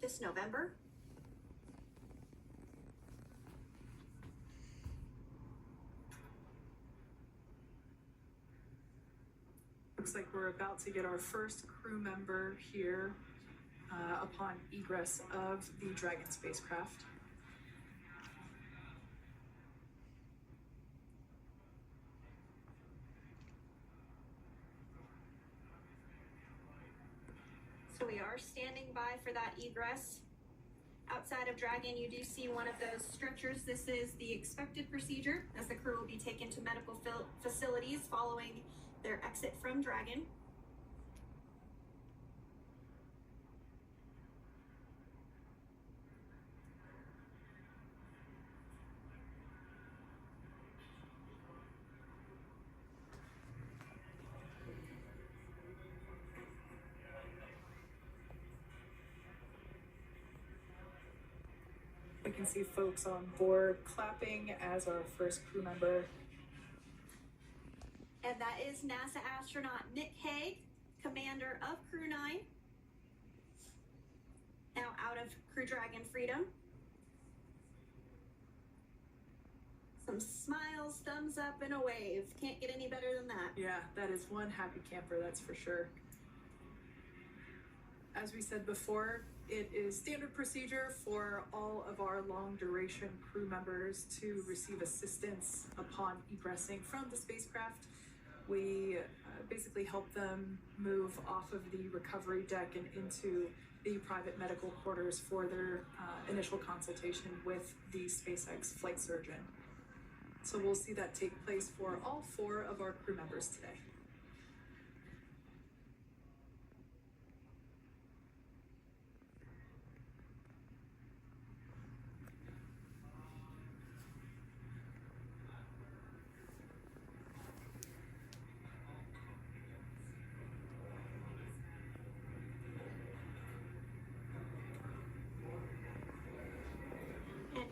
this November. Looks like we're about to get our first crew member here upon egress of the Dragon spacecraft. So we are standing by for that egress. Outside of Dragon, you do see one of those stretchers. This is the expected procedure as the crew will be taken to medical facilities following their exit from Dragon. We can see folks on board clapping as our first crew member. And that is NASA astronaut Nick Hague, commander of Crew-9, now out of Crew Dragon Freedom. Some smiles, thumbs up, and a wave. Can't get any better than that. Yeah, that is one happy camper, that's for sure. As we said before, it is standard procedure for all of our long duration crew members to receive assistance upon egressing from the spacecraft. We basically help them move off of the recovery deck and into the private medical quarters for their initial consultation with the SpaceX flight surgeon. So we'll see that take place for all 4 of our crew members today.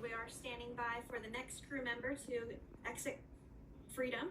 We are standing by for the next crew member to exit Freedom.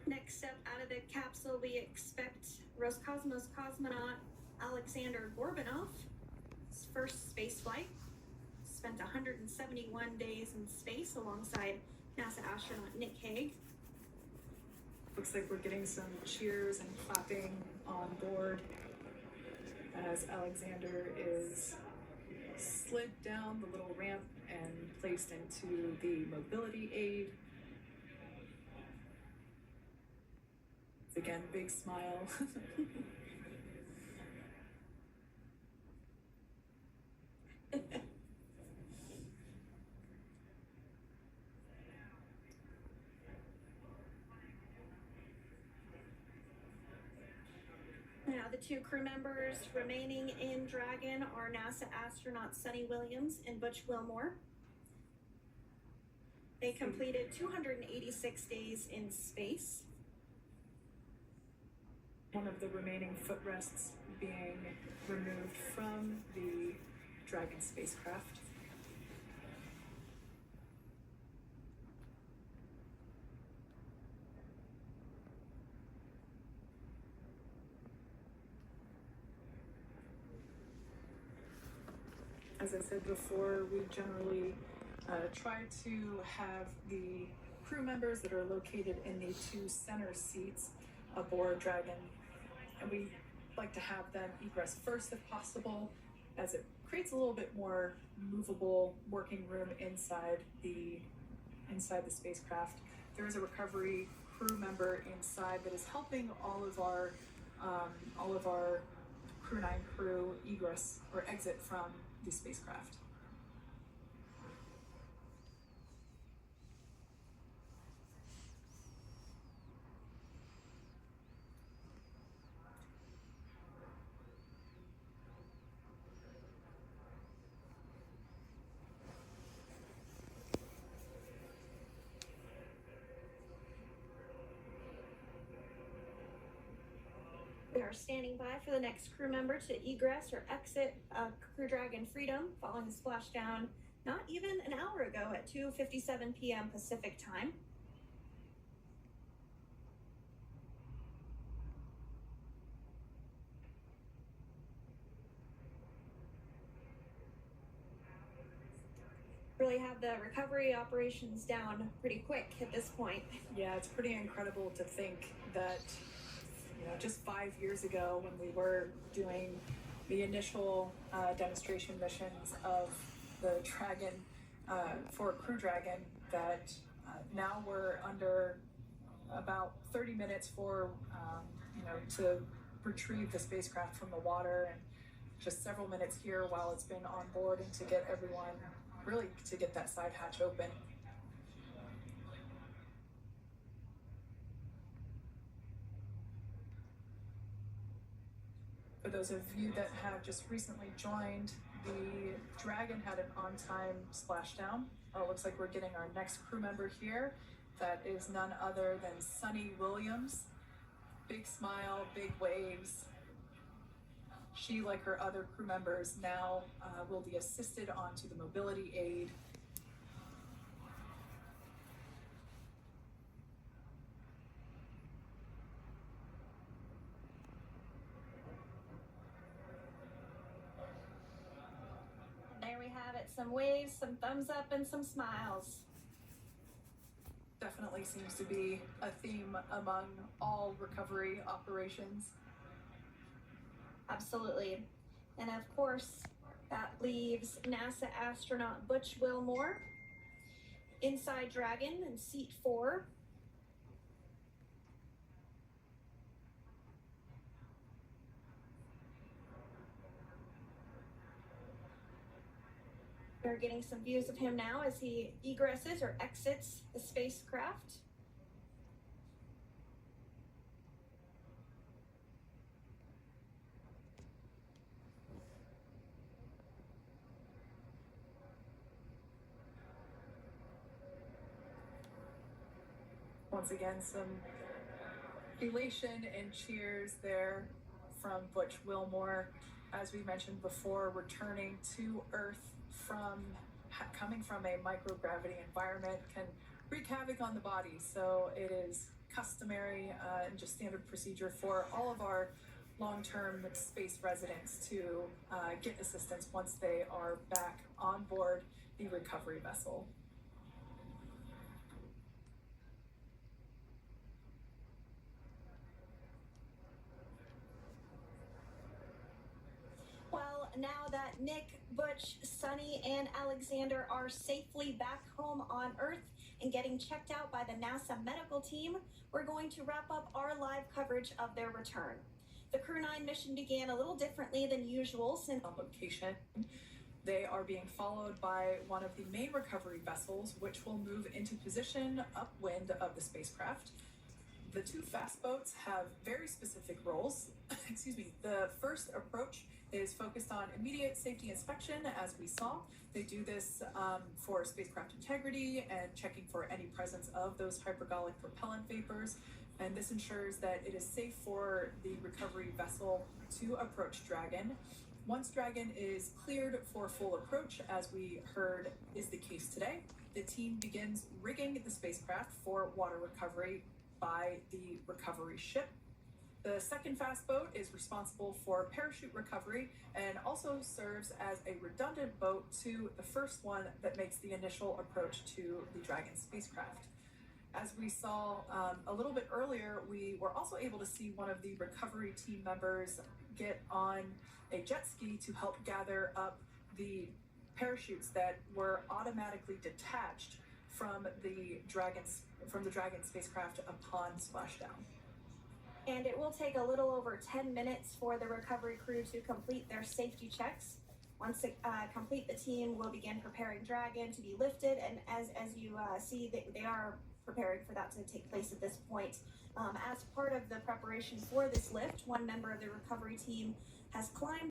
Next up out of the capsule, we expect Roscosmos cosmonaut Alexander Gorbanov's first space flight. Spent 171 days in space alongside NASA astronaut Nick Hague. Looks like we're getting some cheers and clapping on board as Alexander is slid down the little ramp and placed into the mobility aid. Again, big smile. Now, the 2 crew members remaining in Dragon are NASA astronauts Sunny Williams and Butch Wilmore. They completed 286 days in space. One of the remaining footrests being removed from the Dragon spacecraft. As I said before, we generally try to have the crew members that are located in the 2 center seats aboard Dragon, and we like to have them egress first if possible, as it creates a little bit more movable working room inside the spacecraft. There is a recovery crew member inside that is helping all of our Crew-9 crew egress or exit from the spacecraft. are standing by for the next crew member to egress or exit Crew Dragon Freedom following the splashdown not even an hour ago at 2:57 p.m. Pacific time. Really have the recovery operations down pretty quick at this point. Yeah, it's pretty incredible to think that, just 5 years ago when we were doing the initial demonstration missions of the Dragon for Crew Dragon, that now we're under about 30 minutes for, to retrieve the spacecraft from the water, and just several minutes here while it's been on board and to get everyone, really to get that side hatch open. For those of you that have just recently joined, the Dragon had an on-time splashdown. It looks like we're getting our next crew member here. That is none other than Sunny Williams. Big smile, big waves. She, like her other crew members, now will be assisted onto the mobility aid. There we have it, some waves, some thumbs up, and some smiles. Definitely seems to be a theme among all recovery operations. Absolutely. And of course, that leaves NASA astronaut Butch Wilmore inside Dragon in seat 4. We're getting some views of him now as he egresses or exits the spacecraft. Once again, some elation and cheers there from Butch Wilmore. As we mentioned before, returning to Earth from coming from a microgravity environment can wreak havoc on the body. So it is customary and just standard procedure for all of our long-term space residents to get assistance once they are back on board the recovery vessel. Now that Nick, Butch, Sunny, and Alexander are safely back home on Earth and getting checked out by the NASA medical team, we're going to wrap up our live coverage of their return. The Crew-9 mission began a little differently than usual since on location. They are being followed by one of the main recovery vessels, which will move into position upwind of the spacecraft. The two fast boats have very specific roles. Excuse me. The first approach is focused on immediate safety inspection, as we saw. They do this for spacecraft integrity and checking for any presence of those hypergolic propellant vapors. And this ensures that it is safe for the recovery vessel to approach Dragon. Once Dragon is cleared for full approach, as we heard is the case today, the team begins rigging the spacecraft for water recovery by the recovery ship. The second fast boat is responsible for parachute recovery and also serves as a redundant boat to the first one that makes the initial approach to the Dragon spacecraft. As we saw a little bit earlier, we were also able to see one of the recovery team members get on a jet ski to help gather up the parachutes that were automatically detached from the Dragon spacecraft upon splashdown. And it will take a little over 10 minutes for the recovery crew to complete their safety checks. Once they complete, the team will begin preparing Dragon to be lifted, and as you see, they are preparing for that to take place at this point. As part of the preparation for this lift, one member of the recovery team has climbed